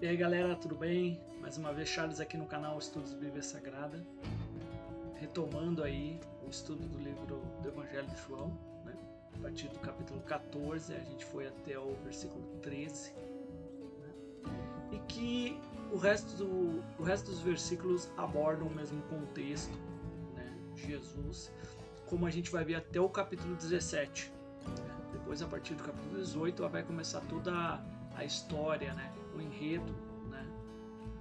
E aí galera, tudo bem? Mais uma vez Charles aqui no canal Estudos Bíblia Sagrada, retomando aí o estudo do livro do Evangelho de João, né? A partir do capítulo 14, a gente foi até o versículo 13, né? E que o resto dos versículos abordam o mesmo contexto, né? Jesus, como a gente vai ver até o capítulo 17. Depois, a partir do capítulo 18, vai começar toda a história, né? O enredo, né?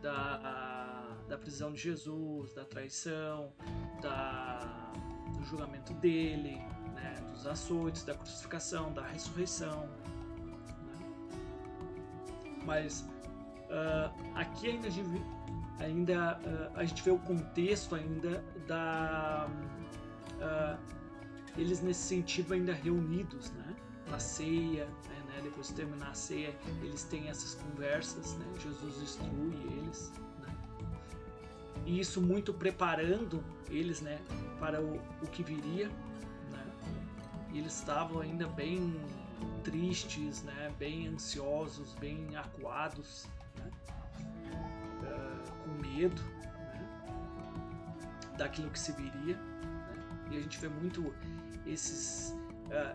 da prisão de Jesus, da traição, do julgamento dele, né? Dos açoites, da crucificação, da ressurreição, né? Mas aqui ainda a gente vê o contexto ainda eles nesse sentido ainda reunidos, né? Na ceia, né? Depois de terminar a ceia, eles têm essas conversas, né? Jesus instrui eles, né? E isso muito preparando eles, né? Para o que viria, né? E eles estavam ainda bem tristes, né? Bem ansiosos, bem acuados, né? Com medo, né? Daquilo que se viria, né? E a gente vê muito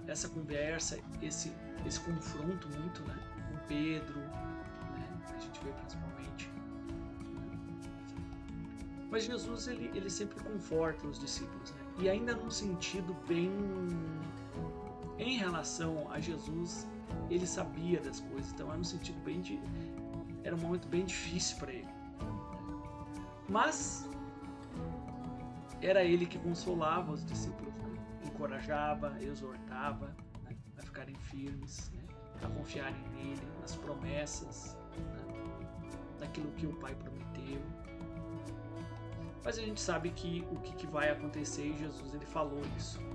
essa conversa, esse confronto muito, né, com Pedro, né, a gente vê principalmente, né? Mas Jesus ele sempre conforta os discípulos, né, e ainda num sentido bem em relação a Jesus, ele sabia das coisas, então era um sentido era um momento bem difícil para ele, mas era ele que consolava os discípulos, né? Encorajava, exortava, né? A ficarem firmes, né? A confiarem nele, nas promessas, né? Naquilo que o Pai prometeu. Mas a gente sabe que o que vai acontecer, e Jesus ele falou isso, né?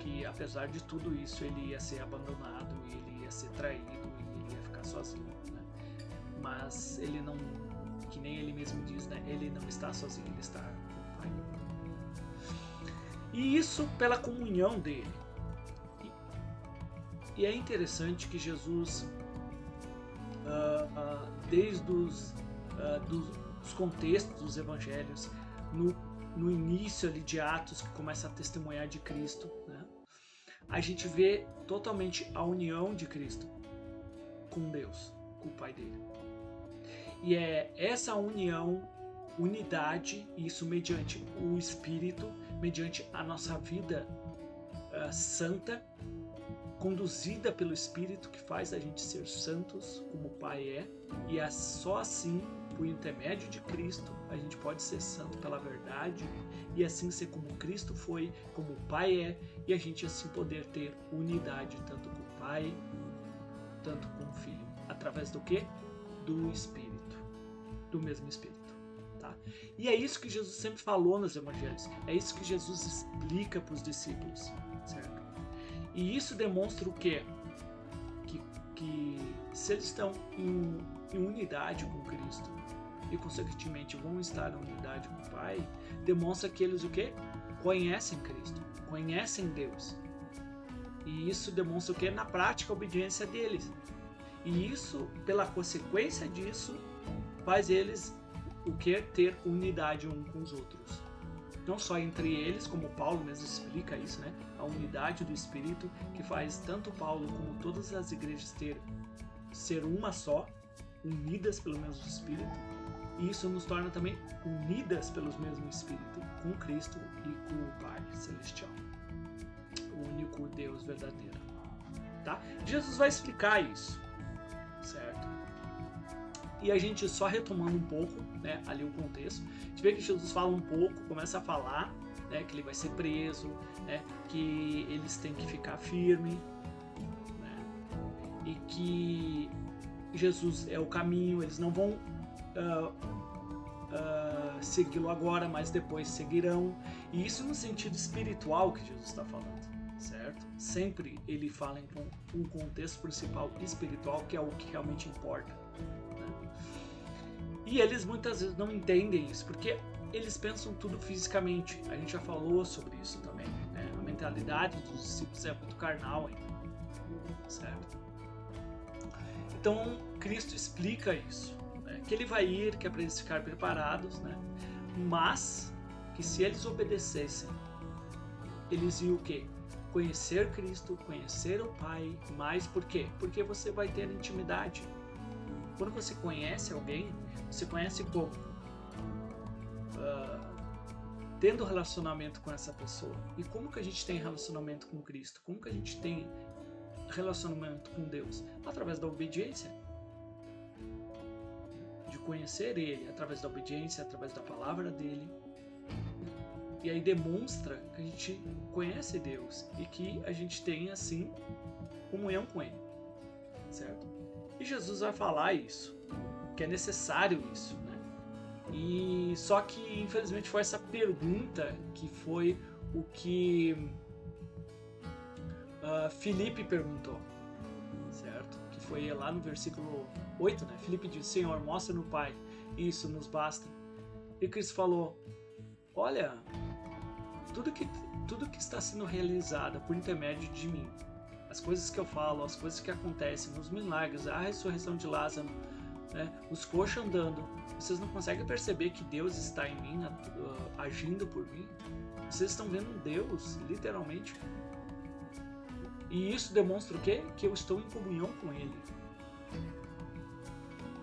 Que apesar de tudo isso ele ia ser abandonado, ele ia ser traído, ele ia ficar sozinho, né? Mas ele não, que nem ele mesmo diz, né? Ele não está sozinho, ele está com o Pai. E isso pela comunhão dele. E é interessante que Jesus, desde os contextos dos evangelhos, no início ali de Atos, que começa a testemunhar de Cristo, né, a gente vê totalmente a união de Cristo com Deus, com o Pai dele. E é essa unidade, isso mediante o Espírito, mediante a nossa vida santa, conduzida pelo Espírito, que faz a gente ser santos como o Pai é, e é só assim, por intermédio de Cristo, a gente pode ser santo pela verdade, e assim ser como Cristo foi, como o Pai é, e a gente assim poder ter unidade tanto com o Pai, tanto com o Filho, através do quê? Do Espírito, do mesmo Espírito. Tá? E é isso que Jesus sempre falou nos evangelhos, é isso que Jesus explica para os discípulos, certo? E isso demonstra o quê? Que se eles estão em unidade com Cristo e consequentemente vão estar em unidade com o Pai, demonstra que eles o quê? Conhecem Cristo, conhecem Deus. E isso demonstra o quê? Na prática a obediência deles. E isso, pela consequência disso, faz eles o que? Ter unidade uns com os outros. Não só entre eles, como Paulo mesmo explica isso, né? A unidade do Espírito que faz tanto Paulo como todas as igrejas ser uma só, unidas pelo mesmo Espírito. E isso nos torna também unidas pelo mesmo Espírito, com Cristo e com o Pai Celestial, o único Deus verdadeiro. Tá? Jesus vai explicar isso, certo? E a gente só retomando um pouco, né, ali o contexto, a gente vê que Jesus fala um pouco, começa a falar, né, que ele vai ser preso, né, que eles têm que ficar firme, né, e que Jesus é o caminho, eles não vão segui-lo agora, mas depois seguirão. E isso no sentido espiritual que Jesus está falando, certo? Sempre ele fala em um contexto principal espiritual, que é o que realmente importa. E eles muitas vezes não entendem isso, porque eles pensam tudo fisicamente. A gente já falou sobre isso também, né? A mentalidade dos discípulos é muito carnal ainda, certo? Então Cristo explica isso, né? Que ele vai ir, que é para eles ficarem preparados, né? Mas que se eles obedecessem, eles iam o quê? Conhecer Cristo, conhecer o Pai, mais por quê? Porque você vai ter intimidade. Quando você conhece alguém, você conhece como? Tendo relacionamento com essa pessoa. E como que a gente tem relacionamento com Cristo? Como que a gente tem relacionamento com Deus? Através da obediência. De conhecer Ele, através da obediência, através da palavra dEle. E aí demonstra que a gente conhece Deus e que a gente tem, assim, comunhão com Ele. Certo? E Jesus vai falar isso, que é necessário isso, né? E só que, infelizmente, foi essa pergunta que foi o que Filipe perguntou, certo? Que foi lá no versículo 8, né? Filipe disse: Senhor, mostra no Pai, isso nos basta. E Cristo falou: olha, tudo que está sendo realizado por intermédio de mim, as coisas que eu falo, as coisas que acontecem, os milagres, a ressurreição de Lázaro, né, os coxos andando, vocês não conseguem perceber que Deus está em mim, agindo por mim? Vocês estão vendo Deus, literalmente. E isso demonstra o quê? Que eu estou em comunhão com Ele.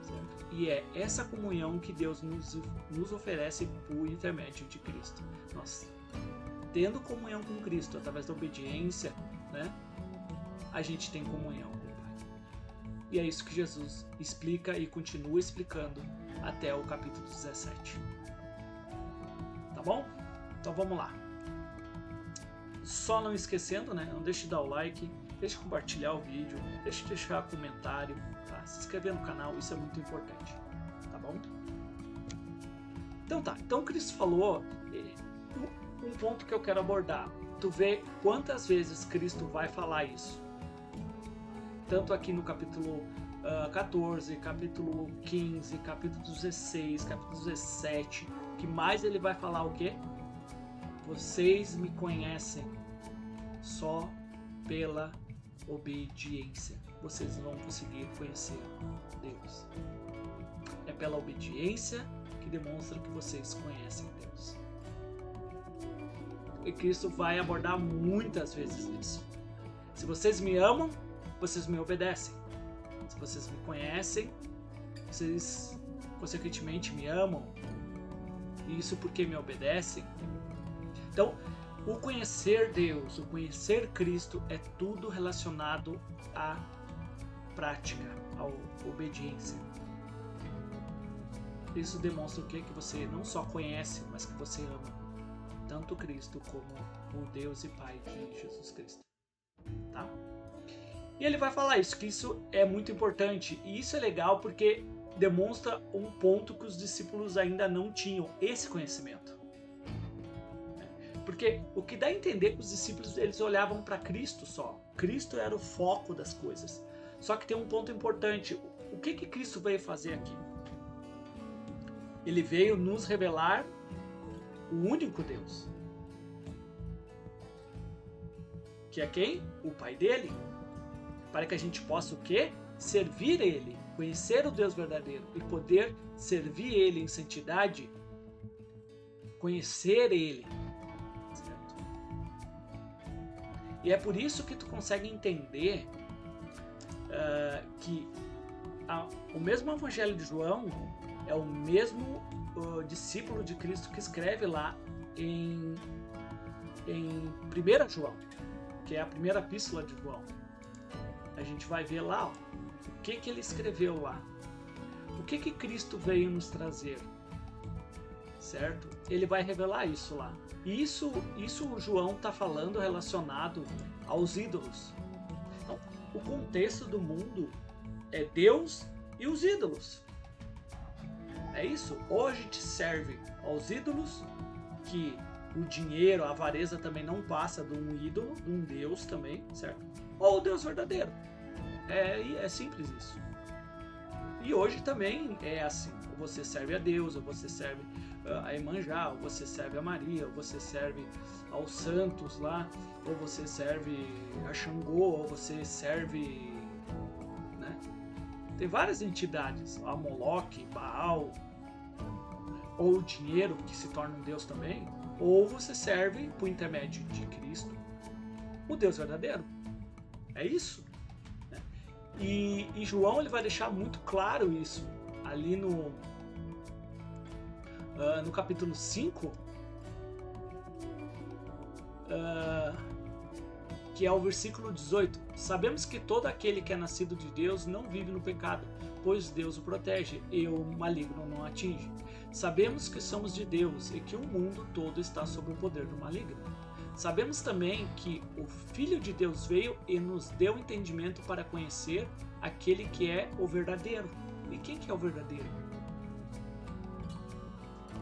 Certo? E é essa comunhão que Deus nos oferece por intermédio de Cristo. Nós, tendo comunhão com Cristo através da obediência, né, a gente tem comunhão com o Pai. E é isso que Jesus explica e continua explicando até o capítulo 17. Tá bom? Então vamos lá. Só não esquecendo, né? Não deixe de dar o like, deixe de compartilhar o vídeo, deixe de deixar comentário, tá? Se inscrever no canal, isso é muito importante. Tá bom? Então tá. Então Cristo falou um ponto que eu quero abordar. Tu vê quantas vezes Cristo vai falar isso. Tanto aqui no capítulo 14, capítulo 15, capítulo 16, capítulo 17, que mais ele vai falar o quê? Vocês me conhecem só pela obediência. Vocês vão conseguir conhecer Deus. É pela obediência que demonstra que vocês conhecem Deus. E Cristo vai abordar muitas vezes isso. Se vocês me amam, vocês me obedecem. Se vocês me conhecem, vocês consequentemente me amam. E isso porque me obedecem. Então, o conhecer Deus, o conhecer Cristo é tudo relacionado à prática, à obediência. Isso demonstra o quê? Que você não só conhece, mas que você ama tanto Cristo como o Deus e Pai de Jesus Cristo. Tá? E ele vai falar isso, que isso é muito importante. E isso é legal porque demonstra um ponto que os discípulos ainda não tinham, esse conhecimento. Porque o que dá a entender que os discípulos eles olhavam para Cristo só. Cristo era o foco das coisas. Só que tem um ponto importante. O que Cristo veio fazer aqui? Ele veio nos revelar o único Deus. Que é quem? O Pai dele. Para que a gente possa o quê? Servir Ele. Conhecer o Deus verdadeiro. E poder servir Ele em santidade. Conhecer Ele. Certo? E é por isso que tu consegue entender que o mesmo Evangelho de João é o mesmo discípulo de Cristo que escreve lá em 1 João, que é a primeira epístola de João. A gente vai ver lá o que ele escreveu lá. O que Cristo veio nos trazer. Certo? Ele vai revelar isso lá. E isso o João está falando relacionado aos ídolos. Então, o contexto do mundo é Deus e os ídolos. É isso? Ou a gente serve aos ídolos, que o dinheiro, a avareza também não passa de um ídolo, de um Deus também, certo? Ou o Deus verdadeiro. É simples isso. E hoje também é assim. Ou você serve a Deus, ou você serve a Iemanjá, ou você serve a Maria, ou você serve aos santos lá, ou você serve a Xangô, ou você serve, né, Tem várias entidades, a Moloque, Baal, ou o dinheiro que se torna um Deus também, ou você serve por intermédio de Cristo, o Deus verdadeiro. É isso. Né? E João ele vai deixar muito claro isso ali no capítulo 5, que é o versículo 18. Sabemos que todo aquele que é nascido de Deus não vive no pecado, pois Deus o protege e o maligno não atinge. Sabemos que somos de Deus e que o mundo todo está sob o poder do maligno. Sabemos também que o Filho de Deus veio e nos deu entendimento para conhecer aquele que é o verdadeiro. E quem que é o verdadeiro?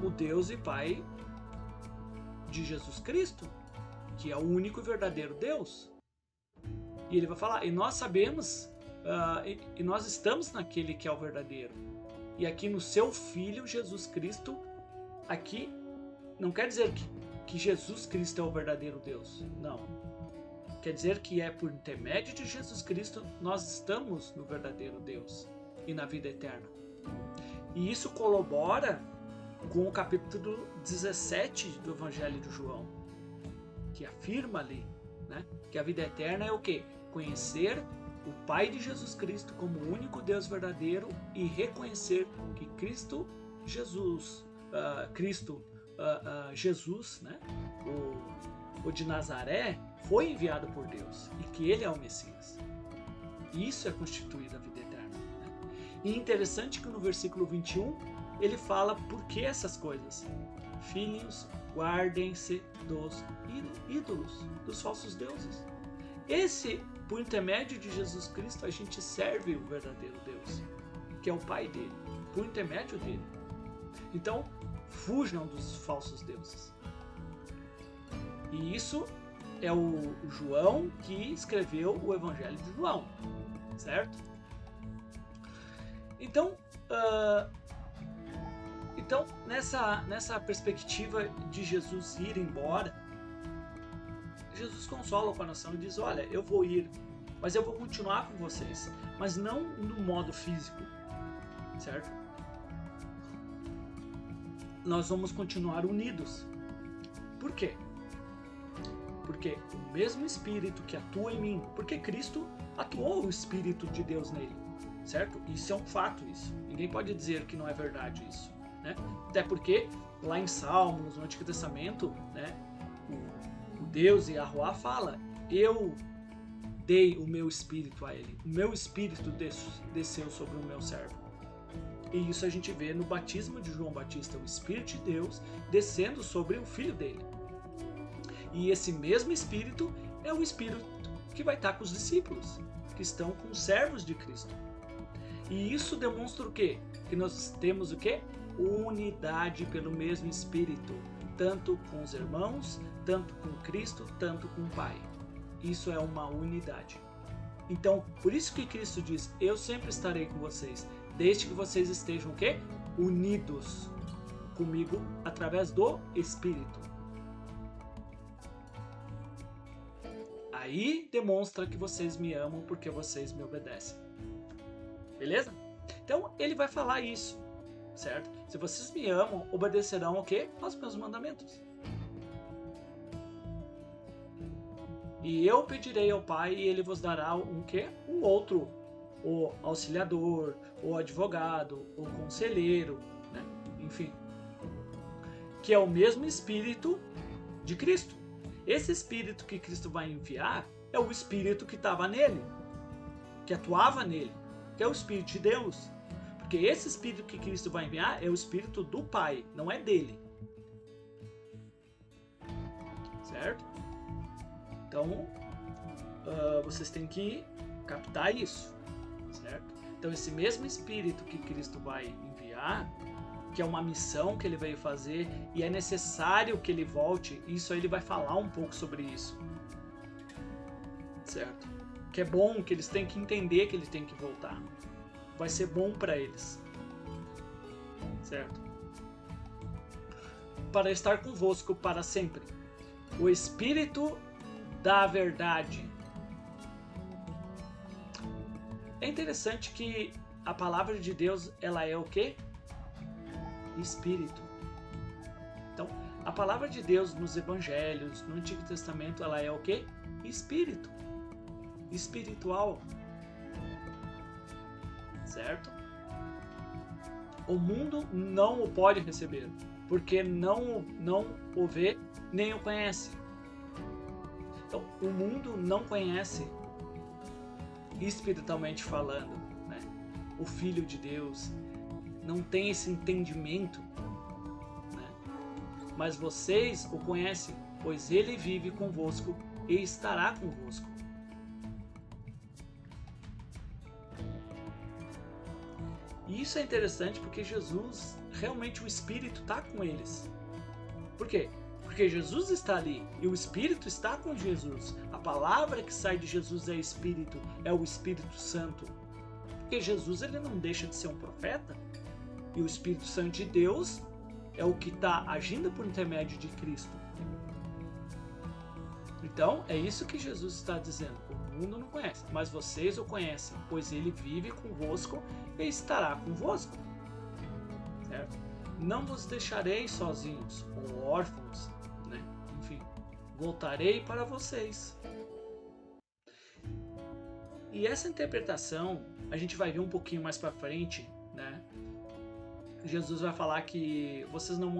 O Deus e Pai de Jesus Cristo, que é o único e verdadeiro Deus. E ele vai falar, e nós sabemos, e nós estamos naquele que é o verdadeiro. E aqui no seu Filho, Jesus Cristo, aqui não quer dizer que Jesus Cristo é o verdadeiro Deus. Não. Quer dizer que é por intermédio de Jesus Cristo nós estamos no verdadeiro Deus e na vida eterna. E isso corrobora com o capítulo 17 do Evangelho de João, que afirma ali, né, que a vida eterna é o quê? Conhecer o Pai de Jesus Cristo como o único Deus verdadeiro e reconhecer que Cristo Jesus, né, o de Nazaré, foi enviado por Deus e que ele é o Messias. Isso é constituído a vida eterna. Né? E interessante que no versículo 21 ele fala por que essas coisas. Filhos, guardem-se dos ídolos, dos falsos deuses. Por intermédio de Jesus Cristo, a gente serve o verdadeiro Deus, que é o Pai dele, por intermédio dele. Então, fujam dos falsos deuses. E isso é o João que escreveu o Evangelho de João, certo? Então, nessa perspectiva de Jesus ir embora, Jesus consola o coração e diz, olha, eu vou ir, mas eu vou continuar com vocês, mas não no modo físico, certo? Nós vamos continuar unidos. Por quê? Porque o mesmo Espírito que atua em mim, porque Cristo atuou o Espírito de Deus nele, certo? Isso é um fato, isso. Ninguém pode dizer que não é verdade isso, né? Até porque lá em Salmos, no Antigo Testamento, né, o Deus Yahuwá fala, eu dei o meu Espírito a ele, o meu Espírito desceu sobre o meu servo. E isso a gente vê no batismo de João Batista, o Espírito de Deus descendo sobre o Filho dele. E esse mesmo Espírito é o Espírito que vai estar com os discípulos, que estão com os servos de Cristo. E isso demonstra o quê? Que nós temos o quê? Unidade pelo mesmo Espírito, tanto com os irmãos, tanto com Cristo, tanto com o Pai. Isso é uma unidade. Então, por isso que Cristo diz, eu sempre estarei com vocês, desde que vocês estejam o quê? Unidos comigo através do Espírito. Aí demonstra que vocês me amam porque vocês me obedecem. Beleza? Então ele vai falar isso, certo? Se vocês me amam, obedecerão o quê? Aos meus mandamentos. E eu pedirei ao Pai e ele vos dará um quê? Um outro, o auxiliador, o advogado, o conselheiro, né? Enfim, que é o mesmo Espírito de Cristo. Esse Espírito que Cristo vai enviar é o Espírito que estava nele, que atuava nele, que é o Espírito de Deus. Porque esse Espírito que Cristo vai enviar é o Espírito do Pai, não é dele. Certo? Então, vocês têm que captar isso, certo? Então, esse mesmo Espírito que Cristo vai enviar, que é uma missão que ele veio fazer e é necessário que ele volte, isso aí ele vai falar um pouco sobre isso, certo? Que é bom, que eles têm que entender que ele tem que voltar. Vai ser bom para eles, certo? Para estar convosco para sempre. O Espírito da verdade. É interessante que a palavra de Deus, ela é o quê? Espírito. Então, a palavra de Deus nos evangelhos, no Antigo Testamento, ela é o quê? Espírito. Espiritual. Certo? O mundo não o pode receber, porque não o vê nem o conhece. Então, o mundo não conhece, espiritualmente falando, né? O Filho de Deus não tem esse entendimento, né? Mas vocês o conhecem, pois ele vive convosco e estará convosco. E isso é interessante porque Jesus, realmente o Espírito está com eles. Por quê? Porque Jesus está ali e o Espírito está com Jesus. A palavra que sai de Jesus é Espírito, é o Espírito Santo. Porque Jesus, ele não deixa de ser um profeta. E o Espírito Santo de Deus é o que está agindo por intermédio de Cristo. Então, é isso que Jesus está dizendo. O mundo não conhece, mas vocês o conhecem, pois ele vive convosco e estará convosco. Certo? Não vos deixarei sozinhos ou órfãos, né? Enfim, voltarei para vocês. E essa interpretação, a gente vai ver um pouquinho mais para frente, né? Jesus vai falar que vocês não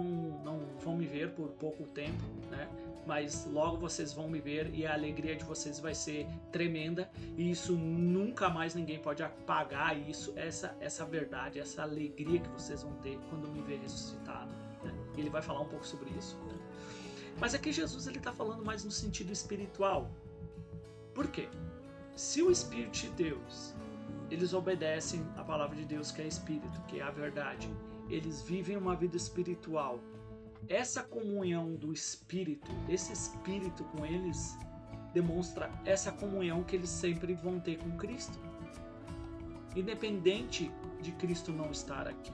vão me ver por pouco tempo, né? Mas logo vocês vão me ver e a alegria de vocês vai ser tremenda, e isso nunca mais ninguém pode apagar isso, essa verdade, essa alegria que vocês vão ter quando me ver ressuscitado, né? Ele vai falar um pouco sobre isso, né? Mas aqui Jesus ele está falando mais no sentido espiritual. Por quê? Se o Espírito de Deus, eles obedecem a palavra de Deus, que é Espírito, que é a verdade, eles vivem uma vida espiritual. Essa comunhão do Espírito, esse Espírito com eles, demonstra essa comunhão que eles sempre vão ter com Cristo, independente de Cristo não estar aqui.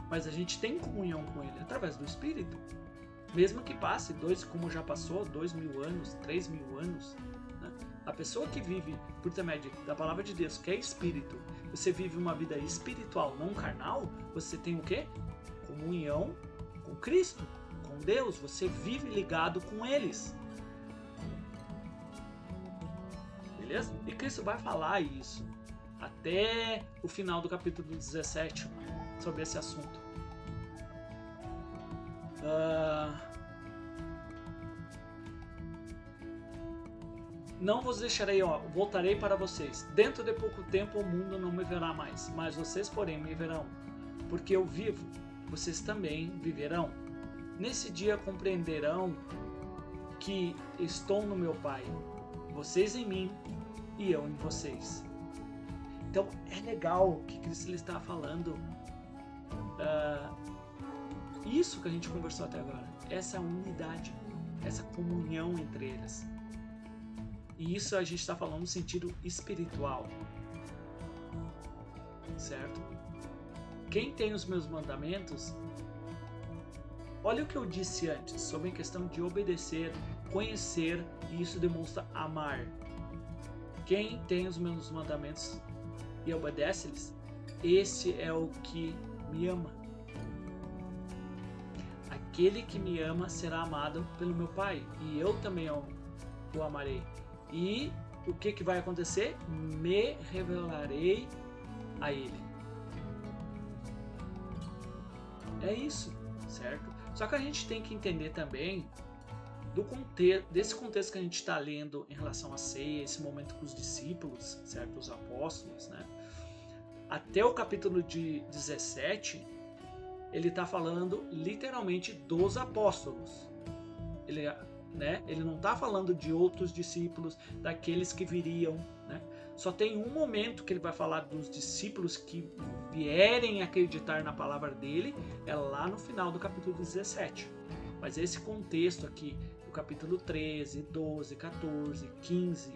Mas a gente tem comunhão com Ele através do Espírito, mesmo que passe como já passou, 2000 anos, 3000 anos, né? A pessoa que vive por intermédio da palavra de Deus, que é Espírito, você vive uma vida espiritual, não carnal, você tem o quê? Comunhão com Cristo, com Deus, você vive ligado com eles. Beleza? E Cristo vai falar isso até o final do capítulo 17 sobre esse assunto. Não vos deixarei, voltarei para vocês. Dentro de pouco tempo o mundo não me verá mais, mas vocês, porém, me verão. Porque eu vivo, vocês também viverão. Nesse dia compreenderão que estou no meu Pai, vocês em mim e eu em vocês. Então é legal que Cristo está falando isso que a gente conversou até agora, essa unidade, essa comunhão entre eles. E isso a gente está falando no sentido espiritual, certo? Quem tem os meus mandamentos, olha o que eu disse antes sobre a questão de obedecer, conhecer, e isso demonstra amar. Quem tem os meus mandamentos e obedece-lhes, esse é o que me ama. Aquele que me ama será amado pelo meu Pai, e eu também o amarei. E o que vai acontecer? Me revelarei a ele. É isso, certo? Só que a gente tem que entender também desse contexto que a gente está lendo em relação à ceia, esse momento com os discípulos, certo? Os apóstolos, né? Até o capítulo 17, ele está falando literalmente dos apóstolos. Ele não está falando de outros discípulos, daqueles que viriam, né? Só tem um momento que ele vai falar dos discípulos que vierem acreditar na palavra dele, é lá no final do capítulo 17. Mas esse contexto aqui, do capítulo 13, 12, 14, 15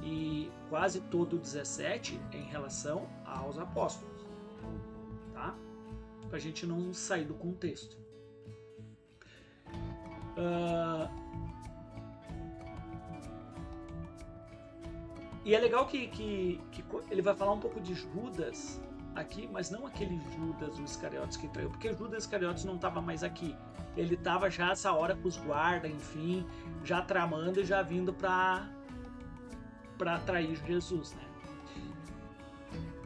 e quase todo o 17 é em relação aos apóstolos, tá? Pra gente não sair do contexto. E é legal que ele vai falar um pouco de Judas aqui, mas não aquele Judas, o Iscariotes que traiu, porque Judas Iscariotes não estava mais aqui. Ele estava já essa hora com os guardas, enfim, já tramando e já vindo para trair Jesus, né?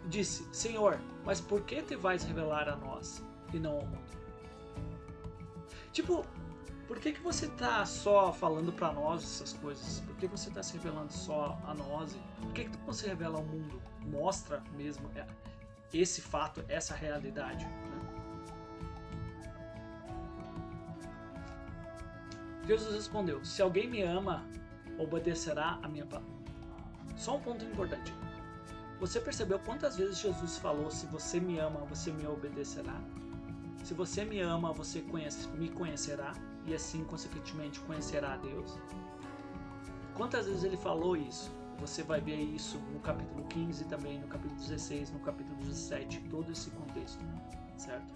Disse: Senhor, mas por que te vais revelar a nós e não ao mundo? Tipo, por que você tá só falando para nós essas coisas? Por que você tá se revelando só a nós? Por que tu não se revela ao mundo? Mostra mesmo esse fato, essa realidade, né? Jesus respondeu: se alguém me ama, obedecerá a minha palavra. Só um ponto importante. Você percebeu quantas vezes Jesus falou: se você me ama, você me obedecerá? Se você me ama, você me conhecerá e assim, consequentemente, conhecerá a Deus? Quantas vezes ele falou isso? Você vai ver isso no capítulo 15 também, no capítulo 16, no capítulo 17, todo esse contexto, certo?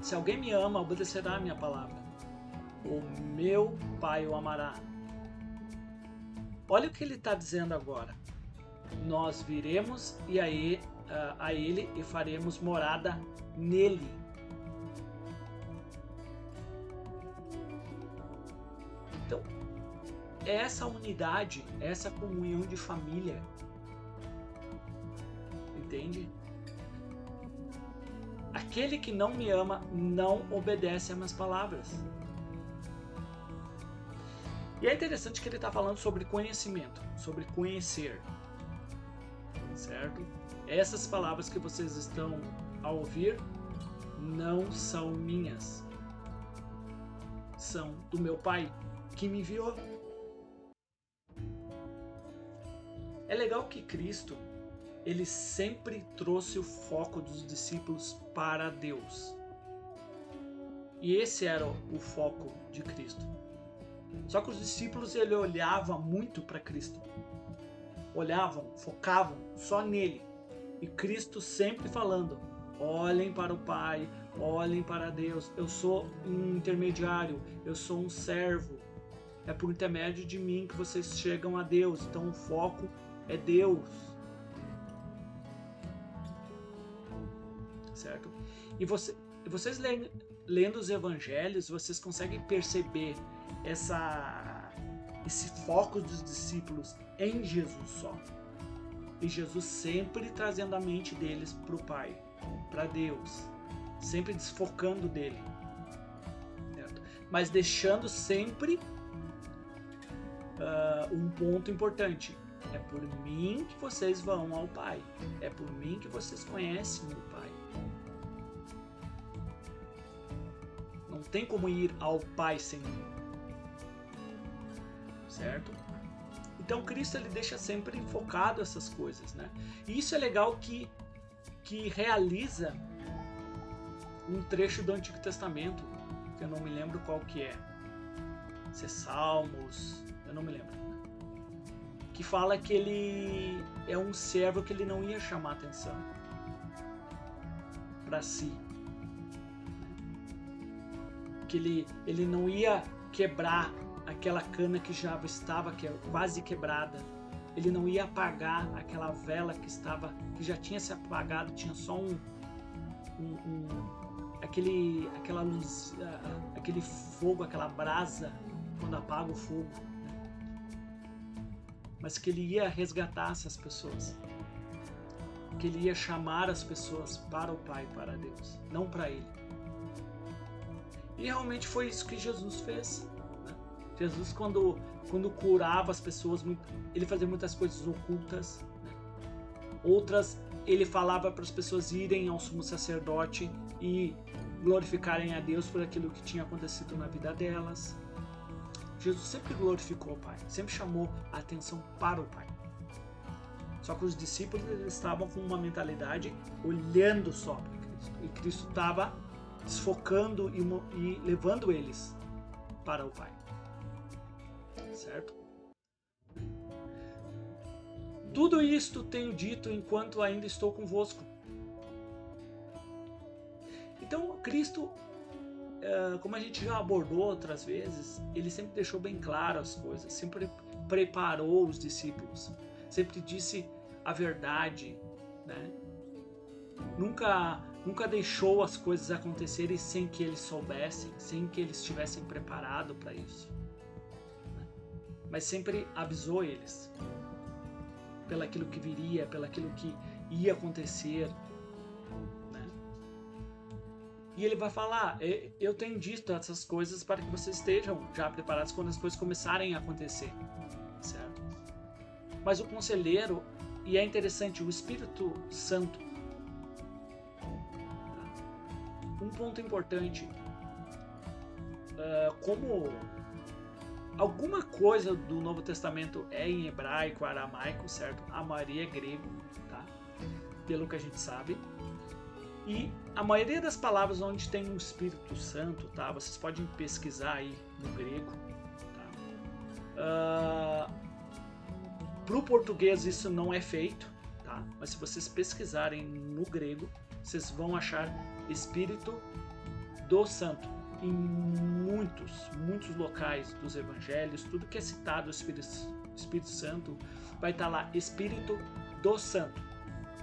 Se alguém me ama, obedecerá a minha palavra. O meu Pai o amará. Olha o que ele está dizendo agora. Nós viremos e a ele e faremos morada nele. Então, essa unidade, essa comunhão de família, entende? Aquele que não me ama não obedece às minhas palavras. E é interessante que ele está falando sobre conhecimento, sobre conhecer, certo? Essas palavras que vocês estão a ouvir não são minhas, são do meu Pai que me enviou. É legal que Cristo, ele sempre trouxe o foco dos discípulos para Deus. E esse era o foco de Cristo. Só que os discípulos, ele olhava muito para Cristo. Olhavam, focavam só nele. E Cristo sempre falando: olhem para o Pai, olhem para Deus. Eu sou um intermediário, eu sou um servo. É por intermédio de mim que vocês chegam a Deus. Então o foco é Deus. Certo? E vocês lendo os evangelhos, vocês conseguem perceber esse foco dos discípulos em Jesus só. E Jesus sempre trazendo a mente deles para o Pai, para Deus, sempre desfocando dele, certo? Mas deixando sempre um ponto importante: é por mim que vocês vão ao Pai, é por mim que vocês conhecem o Pai. Não tem como ir ao Pai sem mim, certo? Então Cristo, ele deixa sempre focado essas coisas, né? E isso é legal que realiza um trecho do Antigo Testamento, que eu não me lembro qual que é. Se é Salmos, eu não me lembro. Que fala que ele é um servo que ele não ia chamar atenção para si. Que ele não ia quebrar aquela cana que já estava quase quebrada. Ele não ia apagar aquela vela que já tinha se apagado, tinha só aquela luz, aquele fogo, aquela brasa quando apaga o fogo. Mas que ele ia resgatar essas pessoas. Que ele ia chamar as pessoas para o Pai, para Deus, não para ele. E realmente foi isso que Jesus fez. Jesus, quando curava as pessoas, ele fazia muitas coisas ocultas, né? Outras, ele falava para as pessoas irem ao sumo sacerdote e glorificarem a Deus por aquilo que tinha acontecido na vida delas. Jesus sempre glorificou o Pai, sempre chamou a atenção para o Pai. Só que os discípulos, eles estavam com uma mentalidade olhando só para Cristo. E Cristo estava desfocando e levando eles para o Pai. Certo? Tudo isto tenho dito enquanto ainda estou convosco. Então, Cristo, como a gente já abordou outras vezes, ele sempre deixou bem claro as coisas, sempre preparou os discípulos, sempre disse a verdade, né? Nunca deixou as coisas acontecerem sem que eles soubessem, sem que eles estivessem preparados para isso, né? Mas sempre avisou eles pelaquilo que viria, pelaquilo que ia acontecer, né? E ele vai falar: eu tenho dito essas coisas para que vocês estejam já preparados quando as coisas começarem a acontecer, certo? Mas o conselheiro, e é interessante, o Espírito Santo, um ponto importante, como alguma coisa do Novo Testamento é em hebraico, aramaico, certo? A maioria é grego, tá? Pelo que a gente sabe. E a maioria das palavras onde tem um Espírito Santo, tá? Vocês podem pesquisar aí no grego, tá? Pro português isso não é feito, tá? Mas se vocês pesquisarem no grego, vocês vão achar Espírito do Santo em muitos locais dos evangelhos. Tudo que é citado o Espírito Santo vai estar lá, Espírito do Santo.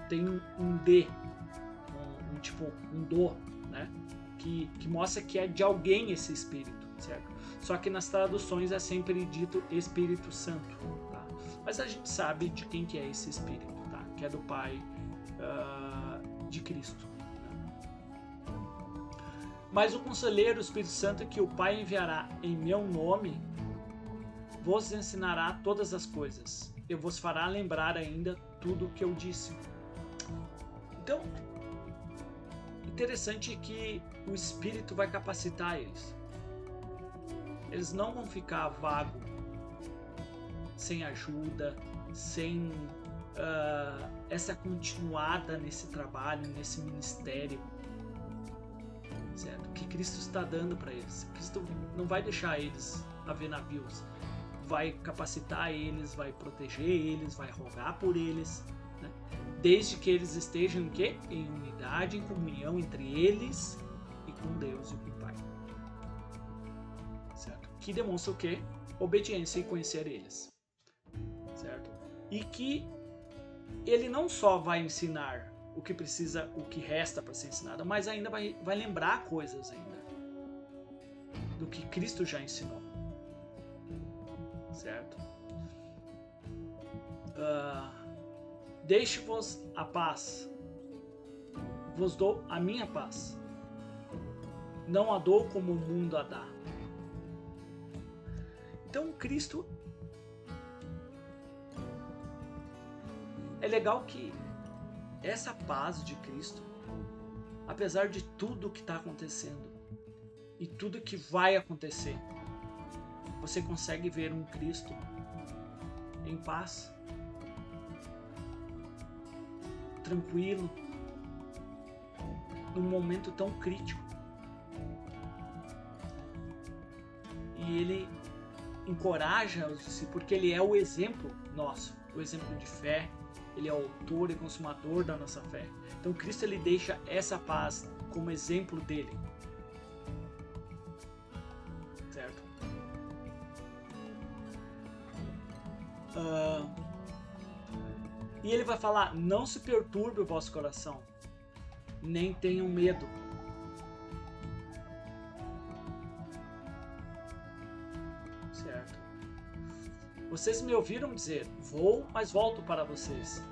Tem um D, tipo um do, né? Que mostra que é de alguém esse Espírito, certo? Só que nas traduções é sempre dito Espírito Santo, tá? Mas a gente sabe de quem que é esse Espírito, tá? Que é do Pai de Cristo. Mas o Conselheiro, o Espírito Santo, que o Pai enviará em meu nome, vos ensinará todas as coisas. Eu vos fará lembrar ainda tudo o que eu disse. Então, interessante que o Espírito vai capacitar eles. Eles não vão ficar vagos, sem ajuda, sem essa continuada nesse trabalho, nesse ministério, certo? Que Cristo está dando para eles. Cristo não vai deixar eles a ver navios, vai capacitar eles, vai proteger eles, vai rogar por eles, né? Desde que eles estejam em unidade, em comunhão entre eles e com Deus e com o Pai, certo? Que demonstra o quê? Obediência e conhecer eles, certo? E que ele não só vai ensinar o que precisa, o que resta para ser ensinado, mas ainda vai lembrar coisas ainda do que Cristo já ensinou, certo? Deixe-vos a paz, vos dou a minha paz, não a dou como o mundo a dá. Então Cristo, é legal que essa paz de Cristo, apesar de tudo que está acontecendo e tudo que vai acontecer, você consegue ver um Cristo em paz, tranquilo, num momento tão crítico. E ele encoraja os discípulos, porque ele é o exemplo nosso, o exemplo de fé. Ele é o autor e consumador da nossa fé. Então Cristo, ele deixa essa paz como exemplo dele, certo? E ele vai falar: não se perturbe o vosso coração, nem tenham medo. Certo? Vocês me ouviram dizer: vou, mas volto para vocês.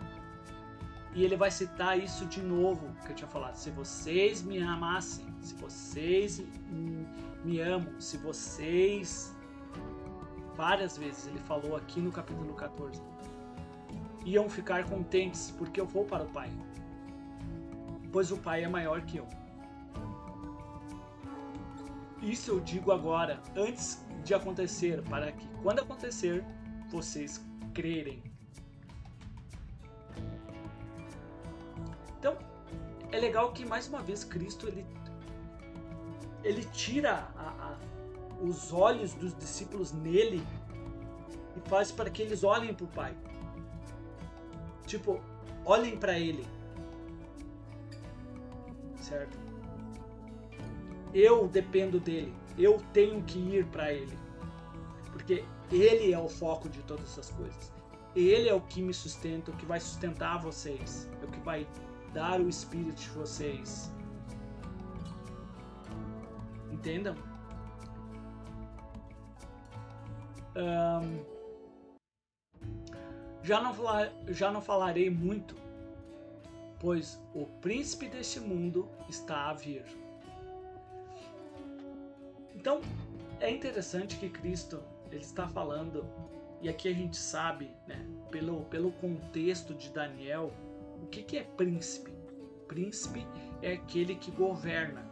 E ele vai citar isso de novo, que eu tinha falado: se vocês me amassem, se vocês me amam, se vocês... Várias vezes ele falou aqui no capítulo 14. Iam ficar contentes porque eu vou para o Pai, pois o Pai é maior que eu. Isso eu digo agora, antes de acontecer, para que quando acontecer, vocês crerem. Então, é legal que mais uma vez Cristo ele tira os olhos dos discípulos nele e faz para que eles olhem para o Pai. Tipo, olhem para ele, certo? Eu dependo dele, eu tenho que ir para ele, porque ele é o foco de todas essas coisas. Ele é o que me sustenta, o que vai sustentar vocês, é o que vai dar o espírito de vocês. Entendam? Já não falarei muito, pois o príncipe deste mundo está a vir. Então, é interessante que Cristo ele está falando, e aqui a gente sabe, né, pelo contexto de Daniel, o que é príncipe? Príncipe é aquele que governa,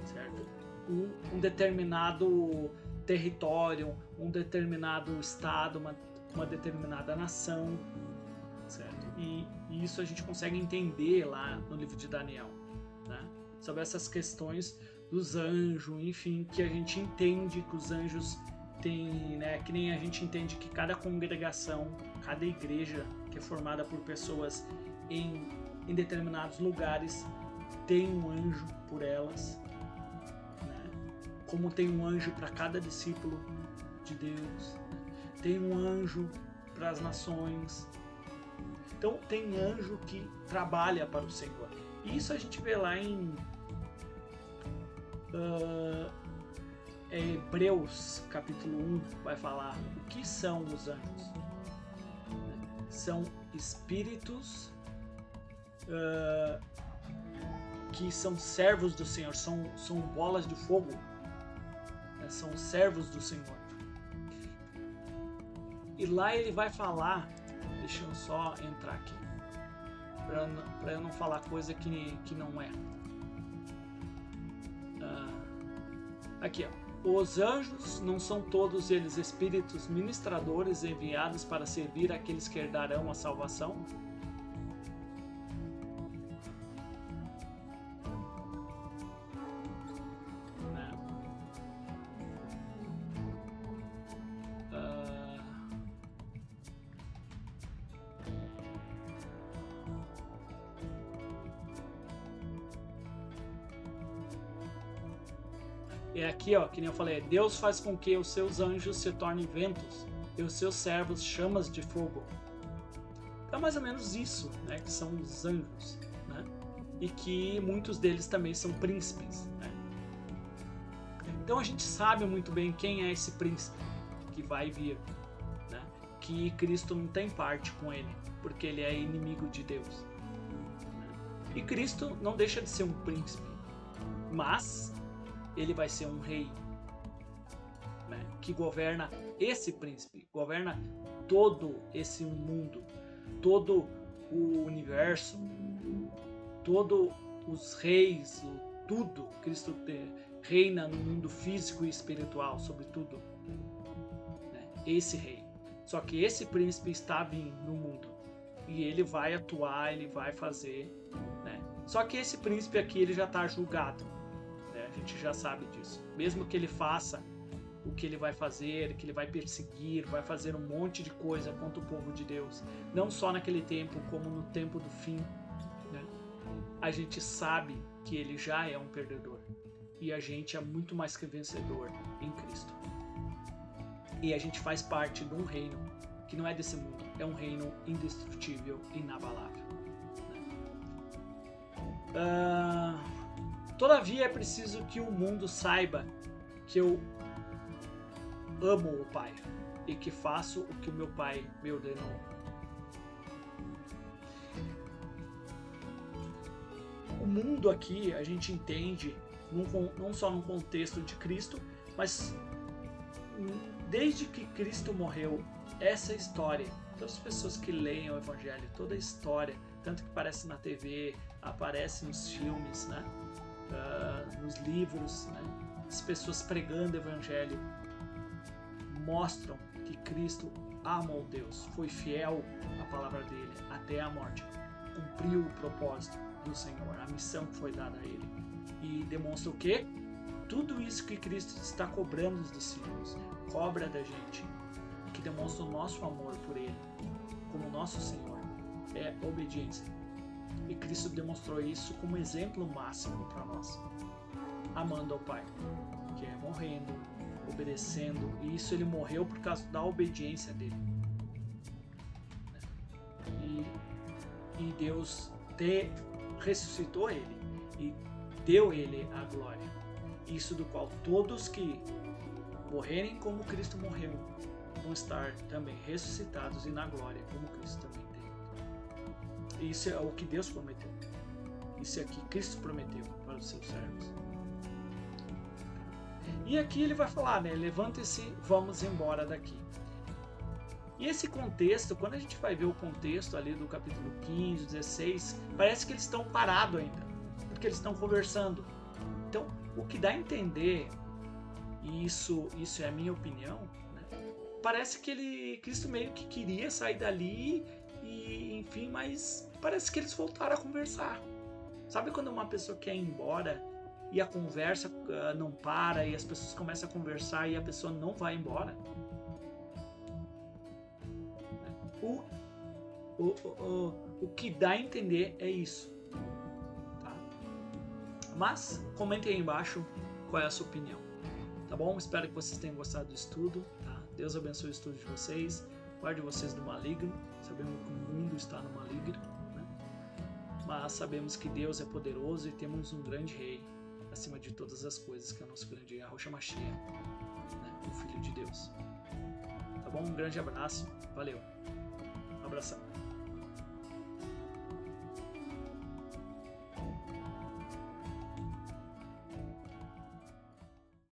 certo? Um determinado território, um determinado estado, uma determinada nação, certo? E isso a gente consegue entender lá no livro de Daniel, né? Sobre essas questões dos anjos, enfim, que a gente entende que os anjos têm, né? Que nem a gente entende que cada congregação, cada igreja que é formada por pessoas em determinados lugares tem um anjo por elas, né? Como tem um anjo para cada discípulo de Deus, tem um anjo para as nações. Então tem anjo que trabalha para o Senhor. E isso a gente vê lá em Hebreus capítulo 1, vai falar o que são os anjos. São espíritos que são servos do Senhor, são bolas de fogo, né? São servos do Senhor. E lá ele vai falar, deixa eu só entrar aqui, para eu não falar coisa que não é. Aqui, ó. Os anjos não são todos eles espíritos ministradores enviados para servir aqueles que herdarão a salvação? É aqui, ó, que nem eu falei, Deus faz com que os seus anjos se tornem ventos e os seus servos chamas de fogo. É mais ou menos isso, né, que são os anjos, né? E que muitos deles também são príncipes, né? Então a gente sabe muito bem quem é esse príncipe que vai vir, né? Que Cristo não tem parte com ele, porque ele é inimigo de Deus, né? E Cristo não deixa de ser um príncipe, mas ele vai ser um rei, né, que governa esse príncipe, governa todo esse mundo, todo o universo, todos os reis, tudo. Cristo reina no mundo físico e espiritual, sobre tudo, né, esse rei. Só que esse príncipe está vindo no mundo e ele vai atuar, ele vai fazer, né? Só que esse príncipe aqui ele já está julgado. A gente já sabe disso. Mesmo que ele faça o que ele vai fazer, que ele vai perseguir, vai fazer um monte de coisa contra o povo de Deus, não só naquele tempo, como no tempo do fim, né? A gente sabe que ele já é um perdedor e a gente é muito mais que vencedor em Cristo. E a gente faz parte de um reino que não é desse mundo, é um reino indestrutível, inabalável. Todavia é preciso que o mundo saiba que eu amo o Pai e que faço o que o meu Pai me ordenou. O mundo aqui a gente entende não só no contexto de Cristo, mas desde que Cristo morreu, essa história, todas as pessoas que leem o Evangelho, toda a história, tanto que aparece na TV, aparece nos filmes, né? Nos livros, né? As pessoas pregando o Evangelho mostram que Cristo amou Deus, foi fiel à palavra dele até a morte, cumpriu o propósito do Senhor, a missão que foi dada a ele, e demonstra o quê? Tudo isso que Cristo está cobrando dos discípulos, cobra da gente, que demonstra o nosso amor por ele, como nosso Senhor, é obediência. E Cristo demonstrou isso como exemplo máximo para nós, amando ao Pai, que é morrendo, obedecendo, e isso ele morreu por causa da obediência dele. e Deus ressuscitou ele e deu ele a glória. Isso do qual todos que morrerem como Cristo morreu vão estar também ressuscitados e na glória como Cristo também teve. Isso é o que Deus prometeu. Isso é o que Cristo prometeu para os seus servos. E aqui ele vai falar, né? Levante-se, vamos embora daqui. E esse contexto, quando a gente vai ver o contexto ali do capítulo 15, 16, parece que eles estão parados ainda, porque eles estão conversando. Então, o que dá a entender, e isso é a minha opinião, né? Parece que Cristo meio que queria sair dali, e enfim, mas parece que eles voltaram a conversar. Sabe quando uma pessoa quer ir embora e a conversa não para e as pessoas começam a conversar e a pessoa não vai embora? O que dá a entender é isso, tá? Mas comentem aí embaixo qual é a sua opinião, tá bom? Espero que vocês tenham gostado do estudo, tá? Deus abençoe o estudo de vocês, guarde vocês do maligno. Sabemos que o mundo está no maligno, né? Mas sabemos que Deus é poderoso e temos um grande rei acima de todas as coisas, que é o nosso grande Yahushua Mashiach, né? O Filho de Deus. Tá bom? Um grande abraço, valeu, um abração.